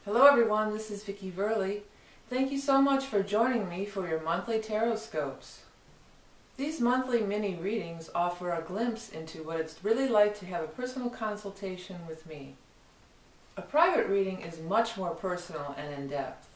Hello everyone, this is Vicki Verley. Thank you so much for joining me for your monthly Tarotscopes. These monthly mini readings offer a glimpse into what it's really like to have a personal consultation with me. A private reading is much more personal and in-depth.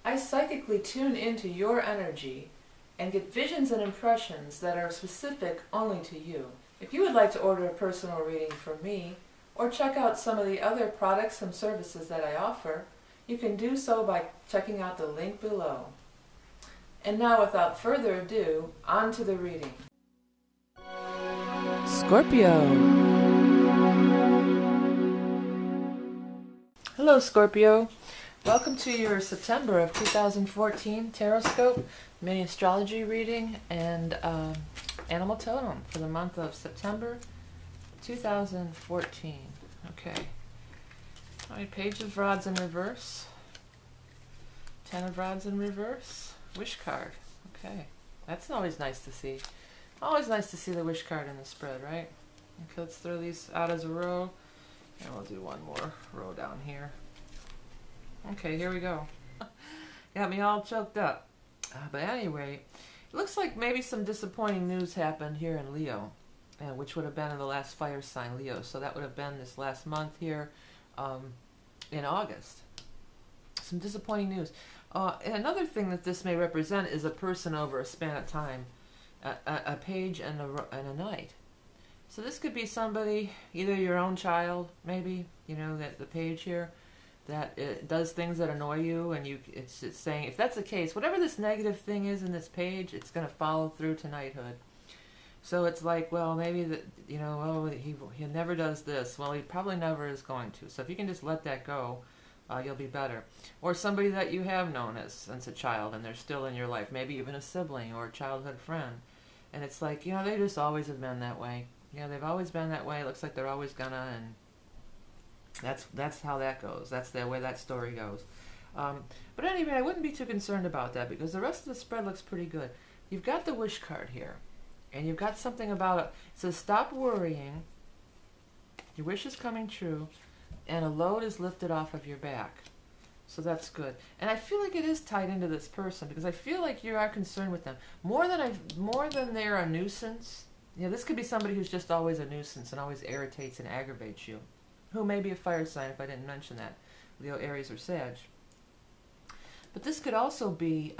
I psychically tune into your energy and get visions and impressions that are specific only to you. If you would like to order a personal reading from me, or check out some of the other products and services that I offer, you can do so by checking out the link below. And now, without further ado, on to the reading. Scorpio. Hello Scorpio. Welcome to your September of 2014 Tarotscope mini astrology reading and animal totem for the month of September 2014. Okay. All right, Page of Rods in reverse. 10 of Rods in reverse. Wish card. Okay. That's always nice to see. Always nice to see the wish card in the spread, right? Okay, let's throw these out as a row. And we'll do one more row down here. Okay, here we go. Got me all choked up. But anyway, it looks like maybe some disappointing news happened here in Leo. Which would have been in the last fire sign, Leo. So that would have been this last month here in August. Some disappointing news. And another thing that this may represent is a person over a span of time, a page and a knight. So this could be somebody, either your own child, maybe, you know, that the page here, that it does things that annoy you, and it's saying, if that's the case, whatever this negative thing is in this page, it's going to follow through to knighthood. So it's like, well, maybe that, you know, oh, he never does this. Well, he probably never is going to. So if you can just let that go, you'll be better. Or somebody that you have known since a child and they're still in your life, maybe even a sibling or a childhood friend. And it's like, you know, they just always have been that way. You know, they've always been that way. It looks like they're always gonna, and that's how that goes. That's the way that story goes. But anyway, I wouldn't be too concerned about that because the rest of the spread looks pretty good. You've got the wish card here. And you've got something about it. It says, stop worrying. Your wish is coming true. And a load is lifted off of your back. So that's good. And I feel like it is tied into this person because I feel like you are concerned with them. More than they're a nuisance. You know, this could be somebody who's just always a nuisance and always irritates and aggravates you. Who may be a fire sign if I didn't mention that. Leo, Aries, or Sag. But this could also be,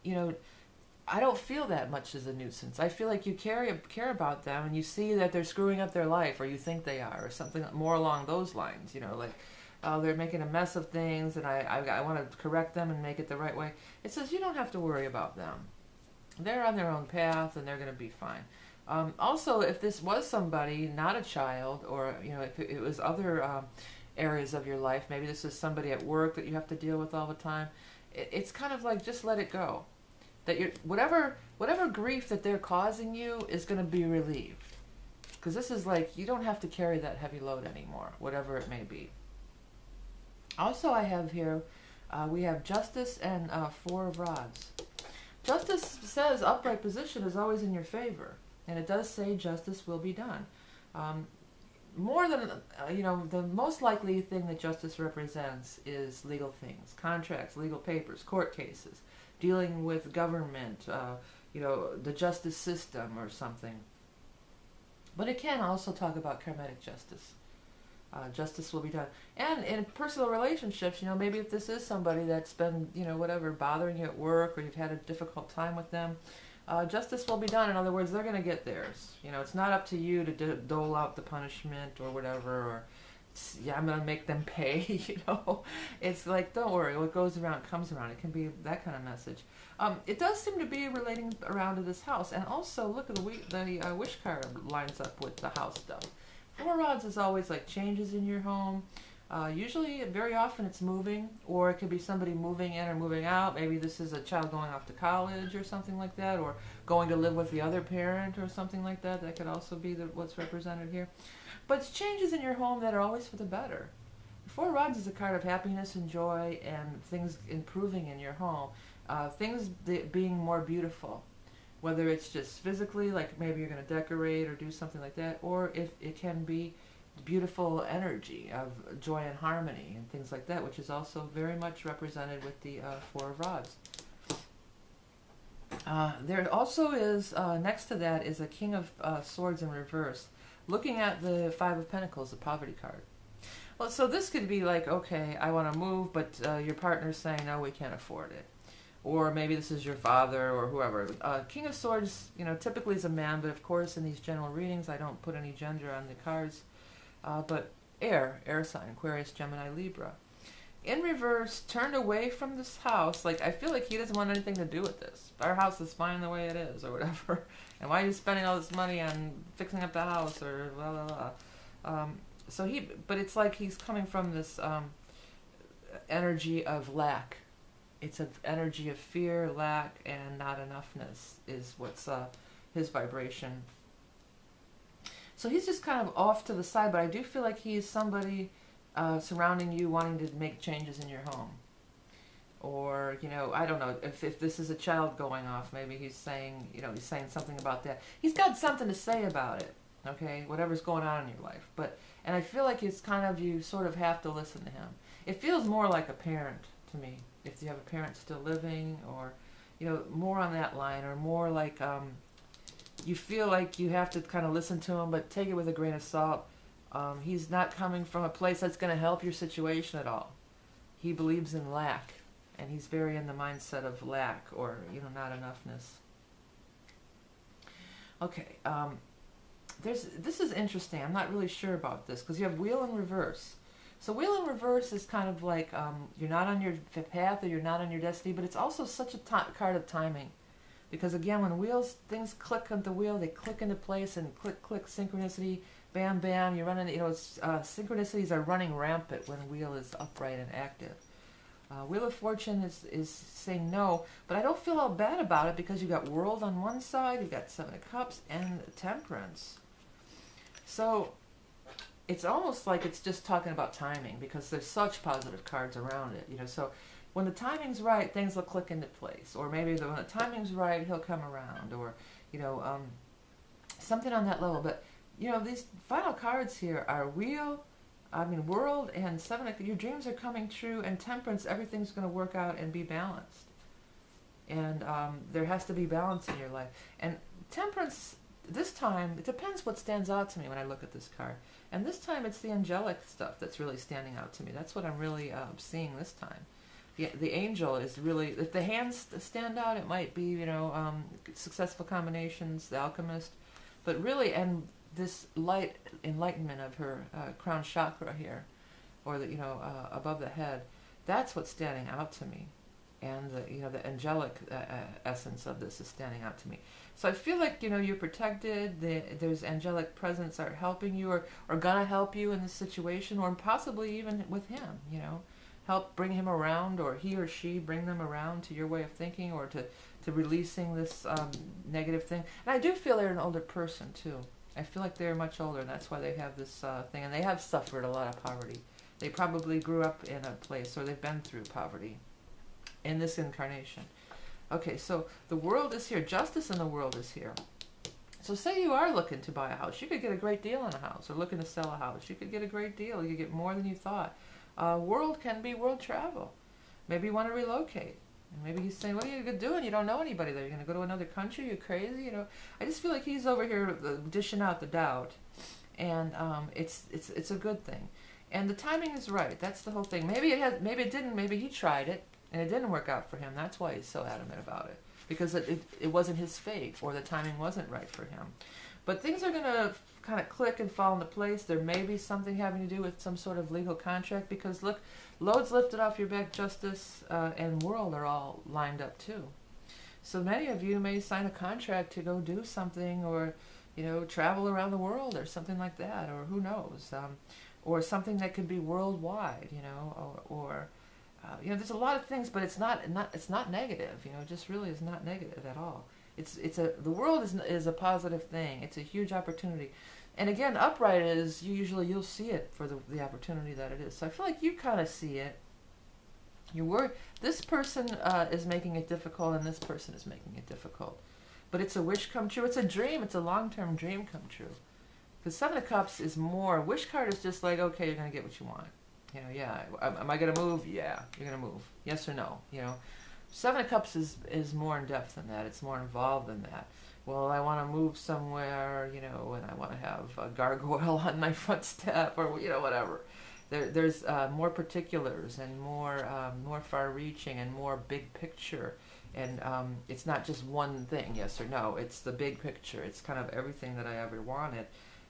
you know, I don't feel that much as a nuisance. I feel like you care about them and you see that they're screwing up their life, or you think they are, or something more along those lines. You know, like, oh, they're making a mess of things and I want to correct them and make it the right way. It says you don't have to worry about them. They're on their own path and they're going to be fine. Also, if this was somebody, not a child, or, you know, if it was other areas of your life, maybe this is somebody at work that you have to deal with all the time, it's kind of like just let it go. That whatever grief that they're causing you is going to be relieved. Because this is like, you don't have to carry that heavy load anymore, whatever it may be. Also, I have here, we have Justice and 4 of Rods. Justice says upright position is always in your favor. And it does say justice will be done. More than, you know, the most likely thing that justice represents is legal things, contracts, legal papers, court cases, dealing with government, you know, the justice system or something. But it can also talk about karmic justice. Justice will be done. And in personal relationships, you know, maybe if this is somebody that's been, you know, whatever, bothering you at work, or you've had a difficult time with them, justice will be done. In other words, they're going to get theirs. You know, it's not up to you to dole out the punishment or whatever, or, yeah, I'm going to make them pay, you know. It's like, don't worry, what goes around comes around. It can be that kind of message. It does seem to be relating around to this house. And also, look at the wish card lines up with the house stuff. 4 Rods is always like changes in your home. Usually, very often it's moving, or it could be somebody moving in or moving out. Maybe this is a child going off to college or something like that, or going to live with the other parent or something like that. That could also be what's represented here. But it's changes in your home that are always for the better. 4 Rods is a card of happiness and joy and things improving in your home. Things being more beautiful. Whether it's just physically, like maybe you're going to decorate or do something like that, or if it can be beautiful energy of joy and harmony and things like that, which is also very much represented with the Four of Rods. There also is, next to that is a King of Swords in reverse, looking at the Five of Pentacles, the poverty card. Well, so this could be like, okay, I want to move, but your partner's saying, no, we can't afford it. Or maybe this is your father or whoever. King of Swords, you know, typically is a man, but of course in these general readings I don't put any gender on the cards. But air sign, Aquarius, Gemini, Libra. In reverse, turned away from this house, like I feel like he doesn't want anything to do with this. Our house is fine the way it is, or whatever. And why are you spending all this money on fixing up the house, or blah, blah, blah. But it's like he's coming from this energy of lack. It's an energy of fear, lack, and not enoughness is what's his vibration. So he's just kind of off to the side, but I do feel like he's somebody surrounding you wanting to make changes in your home. Or, you know, I don't know, if this is a child going off, maybe he's saying, you know, he's saying something about that. He's got something to say about it, okay, whatever's going on in your life. And I feel like it's kind of, you sort of have to listen to him. It feels more like a parent to me, if you have a parent still living, or, you know, more on that line, or more like, you feel like you have to kind of listen to him, but take it with a grain of salt. He's not coming from a place that's going to help your situation at all. He believes in lack, and he's very in the mindset of lack, or, you know, not enoughness. Okay, this is interesting. I'm not really sure about this, because you have Wheel in reverse. So Wheel in reverse is kind of like, you're not on your path, or you're not on your destiny, but it's also such a card of timing. Because again, when things click on the wheel, they click into place, and click, click, synchronicity, bam, bam, you're running, you know, synchronicities are running rampant when wheel is upright and active. Wheel of Fortune is saying no, but I don't feel all bad about it, because you got World on one side, you got Seven of Cups, and Temperance. So it's almost like it's just talking about timing, because there's such positive cards around it, you know. So when the timing's right, things will click into place. Or maybe when the timing's right, he'll come around. Or, you know, something on that level. But, you know, these final cards here are World, and Seven of, your dreams are coming true, and Temperance, everything's going to work out and be balanced. And there has to be balance in your life. And Temperance, this time, it depends what stands out to me when I look at this card. And this time it's the angelic stuff that's really standing out to me. That's what I'm really seeing this time. The angel is really, if the hands stand out, it might be, you know, successful combinations, the alchemist. But really, and this light enlightenment of her crown chakra here, or the, you know, above the head, that's what's standing out to me. And the, you know, the angelic essence of this is standing out to me. So I feel like, you know, you're protected. There's angelic presence are helping you, or gonna help you in this situation, or possibly even with him, you know. Help bring him around, or he or she bring them around to your way of thinking, or to releasing this negative thing. And I do feel they're an older person too. I feel like they're much older, and that's why they have this thing. And they have suffered a lot of poverty. They probably grew up in a place, or they've been through poverty in this incarnation. Okay, so the World is here. Justice in the World is here. So say you are looking to buy a house. You could get a great deal on a house, or looking to sell a house. You could get a great deal. You could get more than you thought. World can be world travel. Maybe you want to relocate. And maybe he's saying, what are you doing? You don't know anybody there. You're going to go to another country? You're crazy? You know, I just feel like he's over here dishing out the doubt. And it's a good thing. And the timing is right. That's the whole thing. Maybe it didn't. Maybe he tried it, and it didn't work out for him. That's why he's so adamant about it. Because it wasn't his fate, or the timing wasn't right for him. But things are going to kind of click and fall into place. There may be something having to do with some sort of legal contract, because look, loads lifted off your back, Justice and World are all lined up too. So many of you may sign a contract to go do something, or, you know, travel around the world, or something like that, or who knows, or something that could be worldwide, you know, or you know, there's a lot of things, but it's not negative, you know, it just really is not negative at all. The world is a positive thing. It's a huge opportunity. And again, upright is, you'll see it for the opportunity that it is. So I feel like you kind of see it. You're worried. This person is making it difficult, and this person is making it difficult. But it's a wish come true. It's a dream. It's a long-term dream come true. Because Seven of Cups is more, Wish card is just like, okay, you're going to get what you want. You know, yeah. Am I going to move? Yeah, you're going to move. Yes or no, you know. Seven of Cups is more in depth than that. It's more involved than that. Well, I want to move somewhere, you know, and I want to have a gargoyle on my front step, or, you know, whatever. There's more particulars and more far-reaching and more big picture. And it's not just one thing, yes or no. It's the big picture. It's kind of everything that I ever wanted.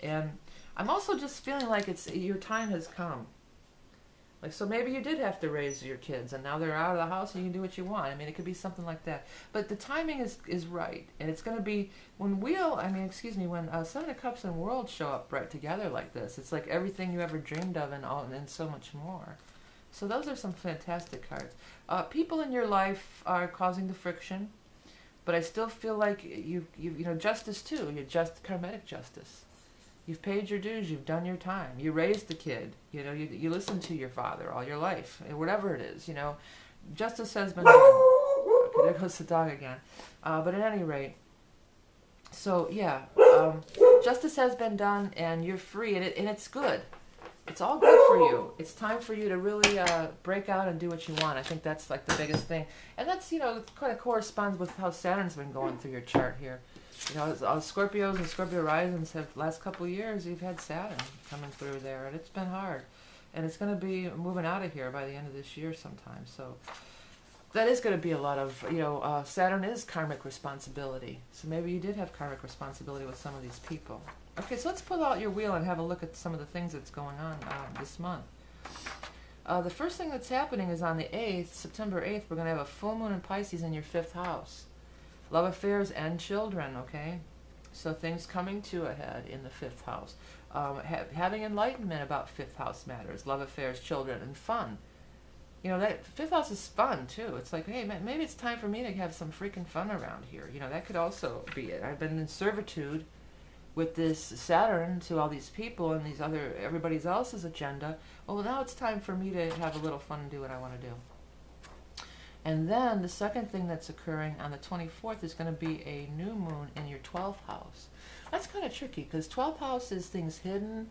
And I'm also just feeling like your time has come. Like, so maybe you did have to raise your kids, and now they're out of the house, and you can do what you want. I mean, it could be something like that. But the timing is right, and it's going to be when when Seven of Cups and World show up right together like this. It's like everything you ever dreamed of, and so much more. So those are some fantastic cards. People in your life are causing the friction, but I still feel like you know, justice too. You're just karmic justice. You've paid your dues. You've done your time. You raised the kid. You know, you listened to your father all your life, whatever it is. You know, justice has been done. Okay, there goes the dog again. But at any rate, so yeah, justice has been done, and you're free, and it's good. It's all good for you. It's time for you to really break out and do what you want. I think that's like the biggest thing, and that's, you know, kind of corresponds with how Saturn's been going through your chart here. You know, all Scorpios and Scorpio risings have, last couple of years, you've had Saturn coming through there, and it's been hard. And it's going to be moving out of here by the end of this year sometime. So that is going to be a lot of, you know, Saturn is karmic responsibility. So maybe you did have karmic responsibility with some of these people. Okay, so let's pull out your wheel and have a look at some of the things that's going on this month. The first thing that's happening is on the 8th, September 8th, we're going to have a full moon in Pisces in your 5th house. Love affairs and children, okay? So things coming to a head in the 5th house. Having enlightenment about 5th house matters. Love affairs, children, and fun. You know, that 5th house is fun, too. It's like, hey, maybe it's time for me to have some freaking fun around here. You know, that could also be it. I've been in servitude with this Saturn to all these people and these other, everybody else's agenda. Well, now it's time for me to have a little fun and do what I want to do. And then the second thing that's occurring on the 24th is going to be a new moon in your 12th house. That's kind of tricky because 12th house is things hidden.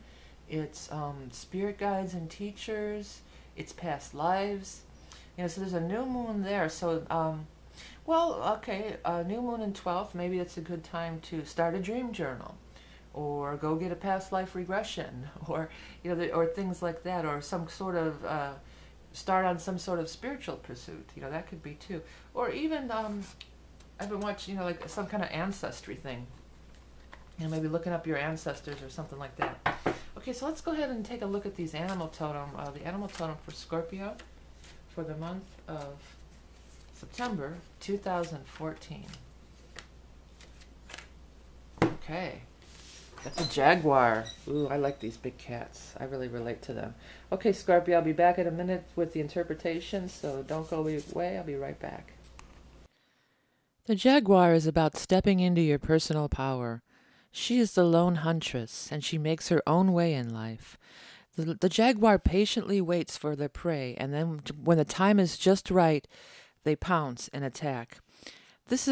It's spirit guides and teachers. It's past lives. You know, so there's a new moon there. So, well, okay, a new moon in 12th, maybe it's a good time to start a dream journal, or go get a past life regression, or, you know, or things like that, or some sort of start on some sort of spiritual pursuit. You know, that could be too. Or even, I've been watching, you know, like some kind of ancestry thing. You know, maybe looking up your ancestors or something like that. Okay, so let's go ahead and take a look at these animal totem. The animal totem for Scorpio for the month of September 2014. Okay. That's a jaguar. Ooh, I like these big cats. I really relate to them. Okay, Scorpio, I'll be back in a minute with the interpretation, so don't go away. I'll be right back. The jaguar is about stepping into your personal power. She is the lone huntress, and she makes her own way in life. The jaguar patiently waits for their prey, and then when the time is just right, they pounce and attack. This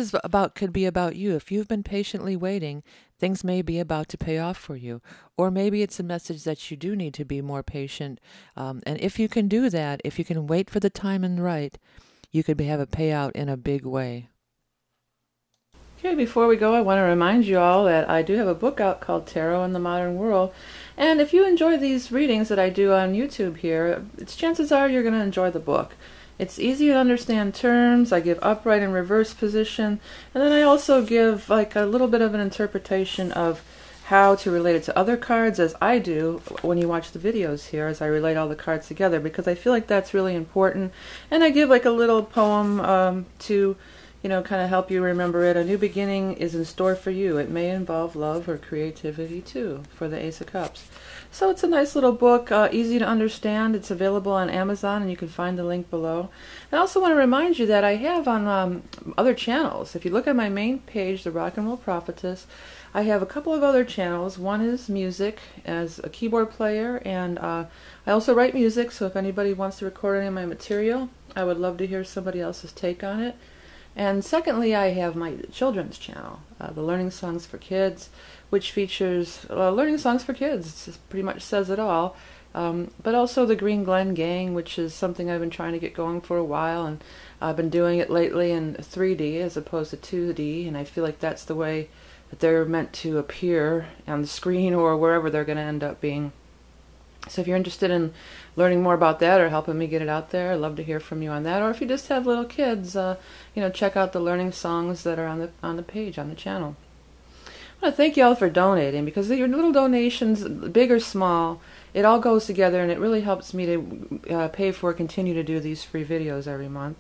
could be about you. If you've been patiently waiting, things may be about to pay off for you. Or maybe it's a message that you do need to be more patient. And if you can do that, if you can wait for the time and right, you could have a payout in a big way. Okay, before we go, I want to remind you all that I do have a book out called Tarot in the Modern World. And if you enjoy these readings that I do on YouTube here, chances are you're going to enjoy the book. It's easy to understand terms. I give upright and reverse position, and then I also give like a little bit of an interpretation of how to relate it to other cards, as I do when you watch the videos here, as I relate all the cards together, because I feel like that's really important. And I give like a little poem to, you know, kind of help you remember it. A new beginning is in store for you. It may involve love or creativity too, for the Ace of Cups. So it's a nice little book, easy to understand. It's available on Amazon, and you can find the link below. I also want to remind you that I have on other channels. If you look at my main page, The Rock and Roll Prophetess, I have a couple of other channels. One is music as a keyboard player, and I also write music, so if anybody wants to record any of my material, I would love to hear somebody else's take on it. And secondly, I have my children's channel, the Learning Songs for Kids, which features learning songs for kids. It pretty much says it all. But also the Green Glen Gang, which is something I've been trying to get going for a while, and I've been doing it lately in 3D as opposed to 2D, and I feel like that's the way that they're meant to appear on the screen or wherever they're going to end up being. So if you're interested in learning more about that or helping me get it out there, I'd love to hear from you on that. Or if you just have little kids, check out the learning songs that are on the page, on the channel. I want to thank you all for donating, because your little donations, big or small, it all goes together, and it really helps me to continue to do these free videos every month.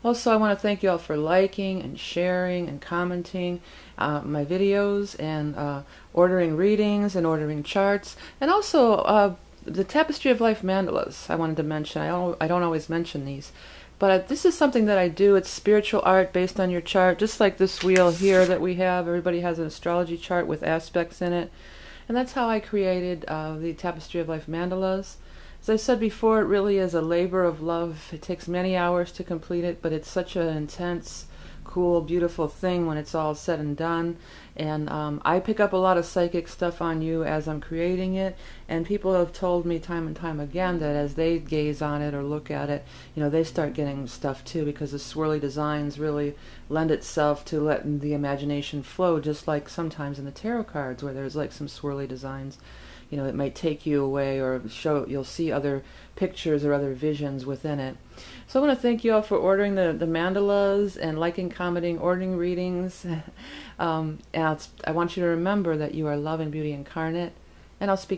Also, I want to thank you all for liking and sharing and commenting my videos, and ordering readings and ordering charts, and also the Tapestry of Life mandalas I wanted to mention. I don't always mention these, but this is something that I do. It's spiritual art based on your chart, just like this wheel here that we have. Everybody has an astrology chart with aspects in it, and that's how I created the Tapestry of Life mandalas. As I said before, it really is a labor of love. It takes many hours to complete it, but it's such an intense, cool, beautiful thing when it's all said and done. And I pick up a lot of psychic stuff on you as I'm creating it, and people have told me time and time again that as they gaze on it or look at it, they start getting stuff too, because the swirly designs really lend itself to letting the imagination flow, just like sometimes in the tarot cards where there's like some swirly designs. It might take you away, or you'll see other pictures or other visions within it. So I want to thank you all for ordering the mandalas and liking, commenting, ordering readings. And I want you to remember that you are love and beauty incarnate, and I'll speak